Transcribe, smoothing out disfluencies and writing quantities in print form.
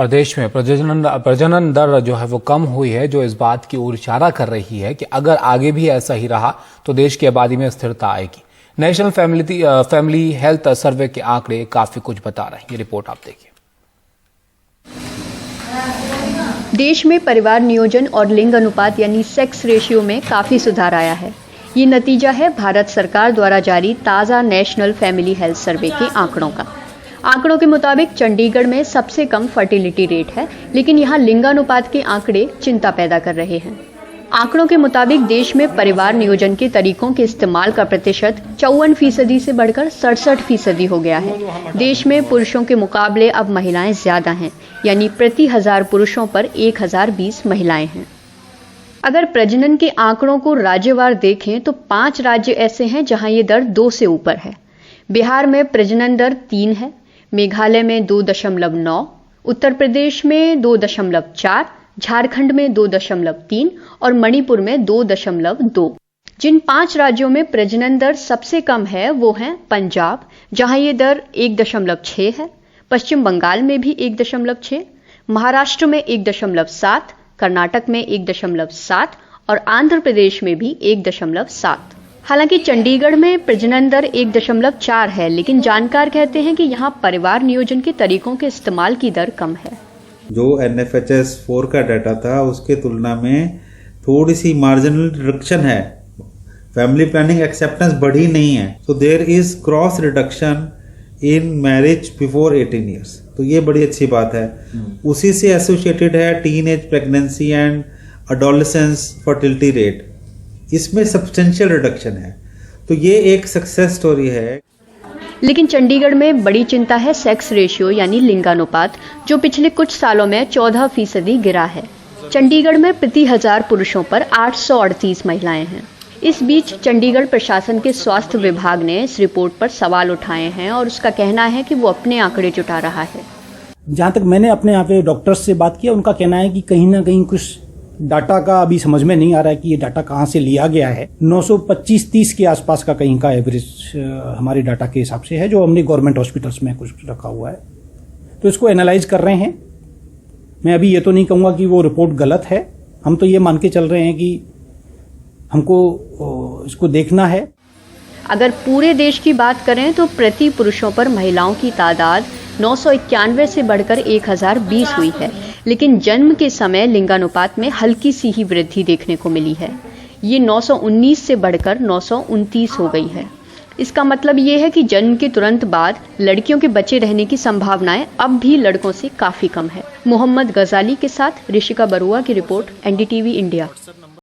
और देश में प्रजनन दर जो है वो कम हुई है, जो इस बात की ओर इशारा कर रही है कि अगर आगे भी ऐसा ही रहा तो देश की आबादी में स्थिरता आएगी। नेशनल फैमिली हेल्थ सर्वे के आंकड़े काफी कुछ बता रहे हैं। ये रिपोर्ट आप देखिए। देश में परिवार नियोजन और लिंग अनुपात यानी सेक्स रेशियो में काफी सुधार आया है। ये नतीजा है भारत सरकार द्वारा जारी ताज़ा नेशनल फैमिली हेल्थ सर्वे के आंकड़ों का। आंकड़ों के मुताबिक चंडीगढ़ में सबसे कम फर्टिलिटी रेट है, लेकिन यहाँ लिंगानुपात के आंकड़े चिंता पैदा कर रहे हैं। आंकड़ों के मुताबिक देश में परिवार नियोजन के तरीकों के इस्तेमाल का प्रतिशत 54% से बढ़कर 67% हो गया है। देश में पुरुषों के मुकाबले अब महिलाएं ज्यादा हैं, यानी प्रति 1000 पुरुषों पर 1020 महिलाएं हैं। अगर प्रजनन के आंकड़ों को राज्यवार देखें तो 5 राज्य ऐसे हैं जहां ये दर 2 से ऊपर है। बिहार में प्रजनन दर 3 है, मेघालय में 2.9, उत्तर प्रदेश में 2.4, झारखंड में 2.3 और मणिपुर में 2.2। जिन 5 राज्यों में प्रजनन दर सबसे कम है वो हैं पंजाब, जहां ये दर 1.6 है, पश्चिम बंगाल में भी 1.6, महाराष्ट्र में 1.7, कर्नाटक में 1.7 और आंध्र प्रदेश में भी 1.7। हालांकि चंडीगढ़ में प्रजनन दर 1.4 है, लेकिन जानकार कहते हैं कि यहाँ परिवार नियोजन के तरीकों के इस्तेमाल की दर कम है। जो NFHS 4 का डाटा था उसके तुलना में थोड़ी सी मार्जिनल रिडक्शन है। फैमिली प्लानिंग एक्सेप्टेंस बढ़ी नहीं है, तो there is cross reduction in marriage before 18 years. तो ये बड़ी अच्छी बात है। उसी से एसोसिएटेड है teen age pregnancy and adolescence fertility rate, इसमें सब्सटेंशियल रिडक्शन है। तो ये एक सक्सेस स्टोरी है। लेकिन चंडीगढ़ में बड़ी चिंता है सेक्स रेशियो यानी लिंगानुपात, जो पिछले कुछ सालों में 14% गिरा है। चंडीगढ़ में प्रति 1000 पुरुषों पर 838 महिलाएं हैं। इस बीच चंडीगढ़ प्रशासन के स्वास्थ्य विभाग ने इस रिपोर्ट पर सवाल उठाए हैं और उसका कहना है कि वो अपने आंकड़े जुटा रहा है। जहां तक मैंने अपने यहाँ पे डॉक्टर्स से बात किया, उनका कहना है कि कहीं ना कहीं कुछ डाटा का अभी समझ में नहीं आ रहा है कि ये डाटा कहाँ से लिया गया है। 925-30 के आसपास का कहीं का एवरेज हमारे डाटा के हिसाब से है, जो हमने गवर्नमेंट हॉस्पिटल्स में कुछ रखा हुआ है। तो इसको एनालाइज कर रहे हैं। मैं अभी ये तो नहीं कहूँगा कि वो रिपोर्ट गलत है, हम तो ये मान के चल रहे हैं कि हमको इसको देखना है। अगर पूरे देश की बात करें तो प्रति पुरुषों पर महिलाओं की तादाद 991 से बढ़कर 1020 हुई है, लेकिन जन्म के समय लिंगानुपात में हल्की सी ही वृद्धि देखने को मिली है। ये 919 से बढ़कर 929 हो गई है। इसका मतलब ये है कि जन्म के तुरंत बाद लड़कियों के बचे रहने की संभावनाएं अब भी लड़कों से काफी कम है। मोहम्मद गजाली के साथ ऋषिका बरुआ की रिपोर्ट, NDTV इंडिया।